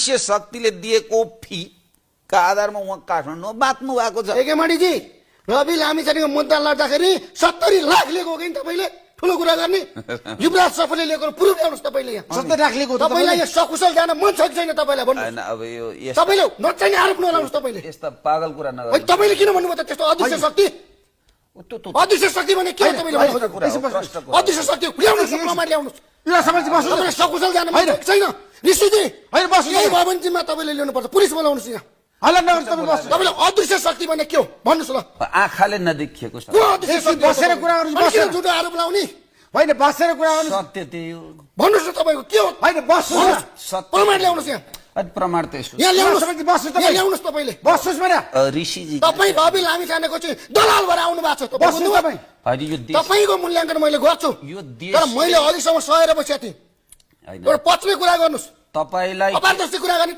अदृश्य शक्तिले दिएको फीका आधारमा उहाँ काठमाडौँमा बाँच्नु भएको छ। एकेमाडीजी रवि लामिछानेको मुद्दा लड्दाखेरि 70 लाख लिएको हो कि तपाईँले ठुलो कुरा गर्ने युवराज सफलले लिएको प्रुफ ल्याउनुहोस् तपाईँले यहाँ 70 लाख लिएको तपाईँलाई यहाँ सकुशल जान मन छ कि छैन तपाईँलाई भन्नु हैन अब यो तपाईँले नचाहिने आरोप नलाउनुहोस् तपाईँले यस्ता पागल कुरा है नगर्नु। तपाईँले किन भन्नुभयो त त्यस्तो अदृश्य शक्ति अदृश्य शक्ति भने के हो तपाईँले भन्नु खोजेको? प्रश्न कुरा। अदृश्य शक्ति ल्याउनुहोस् प्रमाण ल्याउनुहोस् यो समाज बस्नु तपाईँले सकुशल जान मन छ कि छैन ऋषिजी हैन बस्नु यही भयो भने जिम्मा तपाईँले ल्याउनुपर्छ पुलिस बोलाउनुहोस् यहाँ हल्ला नगर्नु तपाईँ बस्नु तपाईँले अदृश्य शक्ति भने के हो भन्नुहोस् ल आँखाले नदेखिएको छ। को अदृश्य शक्ति बसेर कुरा गर्नुहोस्, अनि किन बसेर। झुटो आरोप लाउने होइन बसेर कुरा गर्नु सत्य त्यही हो। भन्नुहोस् न तपाईँको के हो होइन बस्नु सत्य प्रमाण ल्याउनुहोस् यहाँ अनि प्रमाण त यसो यहाँ ल्याउनुहोस् समाजजी बस्नु तपाईँ। यहाँ ल्याउनुहोस् तपाईँले बस्नुहोस् भने ऋषिजी तपाईँ रवि लामिछानेको चाहिँ दलाल भएर आउनु भएको छ तपाईँ बस्नु बुझ्नुभयो? तपाईँ होइन यो देश तपाईँको मूल्याङ्कन मैले गर्छु यो देश तर मैले अघिसम्म सहेर बसेको थिएँ होइन एउटा पछिल्लो कुरा गर्नुहोस् तपाईलाई अपारदर्शी कुरा गर्ने